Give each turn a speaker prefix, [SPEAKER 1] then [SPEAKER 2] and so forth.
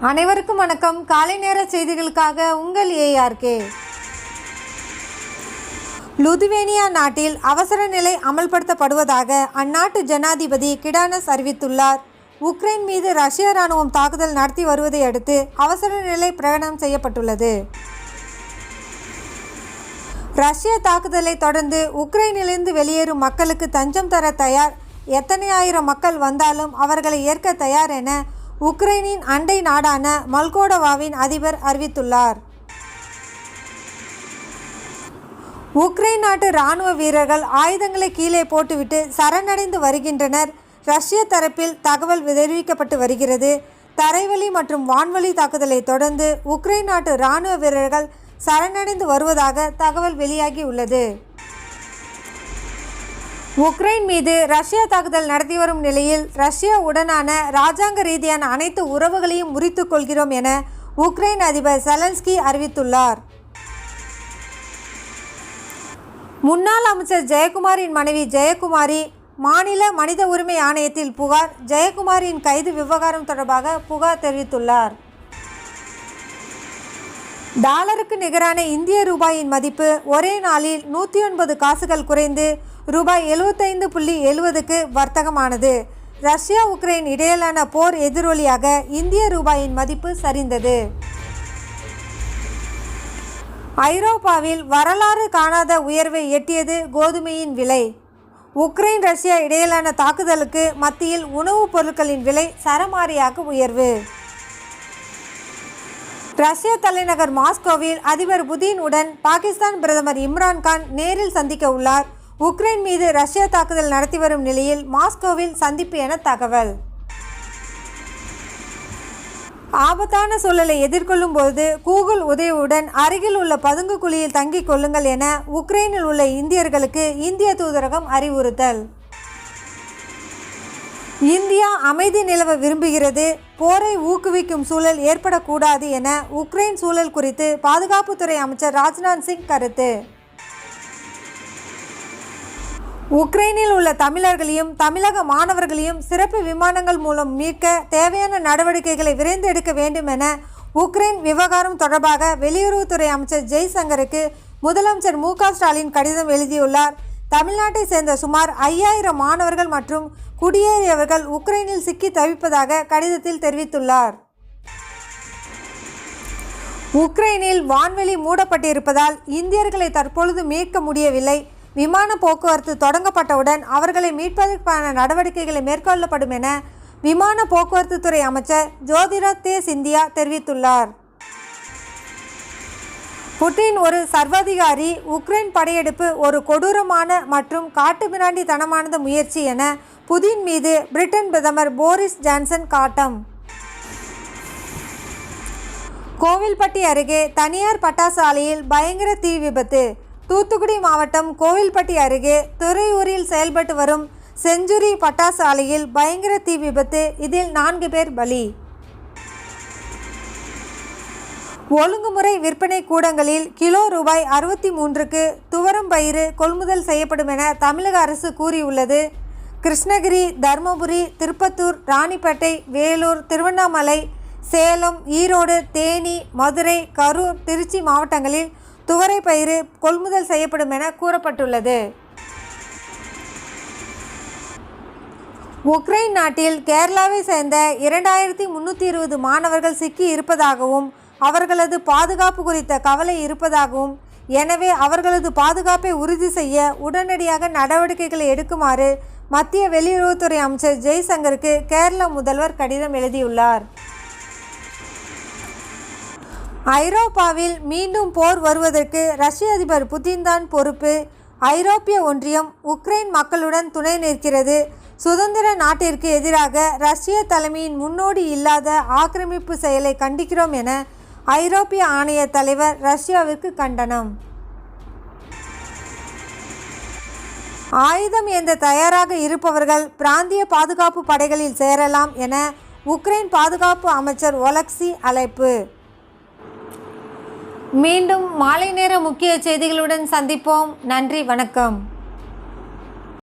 [SPEAKER 1] அனைவருக்கும் வணக்கம். காலை நேர செய்திகளுக்காக உங்கள் ஏஆர்கே. லுதுவேனியா நாட்டில் அவசர நிலை அமல்படுத்தப்படுவதாக அந்நாட்டு ஜனாதிபதி கிடானஸ் அறிவித்துள்ளார். உக்ரைன் மீது ரஷ்ய இராணுவம் தாக்குதல் நடத்தி வருவதை அடுத்து அவசர நிலை பிரகடனம் செய்யப்பட்டுள்ளது. ரஷ்ய தாக்குதலை தொடர்ந்து உக்ரைனிலிருந்து வெளியேறும் மக்களுக்கு தஞ்சம் தர தயார், எத்தனை ஆயிரம் மக்கள் வந்தாலும் அவர்களை ஏற்க தயார் என உக்ரைனின் அண்டை நாடான மல்கோடோவாவின் அதிபர் அறிவித்துள்ளார். உக்ரைன் நாட்டு இராணுவ வீரர்கள் ஆயுதங்களை கீழே போட்டுவிட்டு சரணடைந்து வருகின்றனர். ரஷ்ய தரப்பில் தகவல் தெரிவிக்கப்பட்டு வருகிறது. தரைவழி மற்றும் வான்வழி தாக்குதலை தொடர்ந்து உக்ரைன் நாட்டு இராணுவ வீரர்கள் சரணடைந்து வருவதாக தகவல் வெளியாகியுள்ளது. உக்ரைன் மீது ரஷ்யா தாக்குதல் நடத்தி வரும் நிலையில் ரஷ்யா உடனான இராஜாங்க ரீதியான அனைத்து உறவுகளையும் முறித்துக் கொள்கிறோம் என உக்ரைன் அதிபர் செலன்ஸ்கி அறிவித்துள்ளார். முன்னாள் அமைச்சர் ஜெயக்குமாரின் மனைவி ஜெயக்குமாரி மாநில மனித உரிமை ஆணையத்தில் புகார். ஜெயக்குமாரின் கைது விவகாரம் தொடர்பாக புகார் தெரிவித்துள்ளார். டாலருக்கு நிகரான இந்திய ரூபாயின் மதிப்பு ஒரே நாளில் 109 காசுகள் குறைந்து ரூபாய் 75.70க்கு வர்த்தகமானது. ரஷ்யா உக்ரைன் இடையிலான போர் எதிரொலியாக இந்திய ரூபாயின் மதிப்பு சரிந்தது. ஐரோப்பாவில் வரலாறு காணாத உயர்வை எட்டியது கோதுமையின் விலை. உக்ரைன் ரஷ்யா இடையிலான தாக்குதலுக்கு மத்தியில் உணவுப் பொருட்களின் விலை சரமாரியாக உயர்வு. ரஷ்ய தலைநகர் மாஸ்கோவில் அதிபர் புதின் உடன் பாகிஸ்தான் பிரதமர் இம்ரான்கான் நேரில் சந்திக்க உள்ளார். உக்ரைன் மீது ரஷ்யா தாக்குதல் நடத்தி வரும் நிலையில் மாஸ்கோவில் சந்திப்பு என தகவல். ஆபத்தான சூழலை எதிர்கொள்ளும் போது கூகுள் உதவியுடன் அருகில் உள்ள பதுங்கு குழியில் தங்கிக் கொள்ளுங்கள் என உக்ரைனில் உள்ள இந்தியர்களுக்கு இந்திய தூதரகம் அறிவுறுத்தல். இந்தியா அமைதி நிலவ விரும்புகிறது, போரை ஊக்குவிக்கும் சூழல் ஏற்படக்கூடாது என உக்ரைன் சூழல் குறித்து பாதுகாப்புத்துறை அமைச்சர் ராஜ்நாத் சிங் கருத்து. உக்ரைனில் உள்ள தமிழர்களையும் தமிழக மாணவர்களையும் சிறப்பு விமானங்கள் மூலம் மீட்க தேவையான நடவடிக்கைகளை விரைந்து எடுக்க வேண்டும் என உக்ரைன் விவகாரம் தொடர்பாக வெளியுறவுத்துறை அமைச்சர் ஜெய்சங்கருக்கு முதலமைச்சர் மு.க. ஸ்டாலின் கடிதம் எழுதியுள்ளார். தமிழ்நாட்டை சேர்ந்த சுமார் 5000 மாணவர்கள் மற்றும் குடியேறியவர்கள் உக்ரைனில் சிக்கி தவிப்பதாக கடிதத்தில் தெரிவித்துள்ளார். உக்ரைனில் வான்வெளி மூடப்பட்டிருப்பதால் இந்தியர்களை தற்பொழுது மீட்க முடியவில்லை. விமான போக்குவரத்து தொடங்கப்பட்டவுடன் அவர்களை மீட்பதற்கான நடவடிக்கைகளை மேற்கொள்ளப்படும் என விமான போக்குவரத்து துறை அமைச்சர் ஜோதிராதித்ய சிந்தியா தெரிவித்துள்ளார். புட்டின் ஒரு சர்வாதிகாரி, உக்ரைன் படையெடுப்பு ஒரு கொடூரமான மற்றும் காட்டுமிராண்டித்தனமான முயற்சி என புதின் மீது பிரிட்டன் பிரதமர் போரிஸ் ஜான்சன் காட்டம். கோவில்பட்டி அருகே தனியார் பட்டாசு ஆலையில் பயங்கர தீ விபத்து. தூத்துக்குடி மாவட்டம் கோவில்பட்டி அருகே துறையூரில் செயல்பட்டு வரும் செஞ்சுரி பட்டாசு ஆலையில் பயங்கர தீ விபத்து. இதில் 4 பேர் பலி. ஒழுங்குமுறை விற்பனை கூடங்களில் கிலோ ரூபாய் 63க்கு துவரம் பயிறு கொள்முதல் செய்யப்படும் என தமிழக அரசு கூறியுள்ளது. கிருஷ்ணகிரி, தருமபுரி, திருப்பத்தூர், ராணிப்பேட்டை, வேலூர், திருவண்ணாமலை, சேலம், ஈரோடு, தேனி, மதுரை, கரூர், திருச்சி மாவட்டங்களில் துவரை பயிறு கொள்முதல் செய்யப்படும் என கூறப்பட்டுள்ளது. உக்ரைன் நாட்டில் கேரளாவை சேர்ந்த 2320 மாணவர்கள் சிக்கி இருப்பதாகவும் அவர்களது பாதுகாப்பு குறித்த கவலை இருப்பதாகவும், எனவே அவர்களது பாதுகாப்பை உறுதி செய்ய உடனடியாக நடவடிக்கைகளை எடுக்குமாறு மத்திய வெளியுறவுத்துறை அமைச்சர் ஜெய்சங்கருக்கு கேரள முதல்வர் கடிதம் எழுதியுள்ளார். ஐரோப்பாவில் மீண்டும் போர் வருவதற்கு ரஷ்ய அதிபர் புதின் தான் பொறுப்பு. ஐரோப்பிய ஒன்றியம் உக்ரைன் மக்களுடன் துணை நிற்கிறது. சுதந்திர நாட்டிற்கு எதிராக ரஷ்ய தலைமையின் முன்னோடி இல்லாத ஆக்கிரமிப்பு செயலை கண்டிக்கிறோம் என ஐரோப்பிய ஆணைய தலைவர் ரஷ்யாவிற்கு கண்டனம். ஆயுதம் ஏந்த தயாராக இருப்பவர்கள் பிராந்திய பாதுகாப்பு படைகளில் சேரலாம் என உக்ரைன் பாதுகாப்பு அமைச்சர் ஒலக்சி அழைப்பு. மீண்டும் மாலை நேர முக்கிய செய்திகளுடன் சந்திப்போம். நன்றி, வணக்கம்.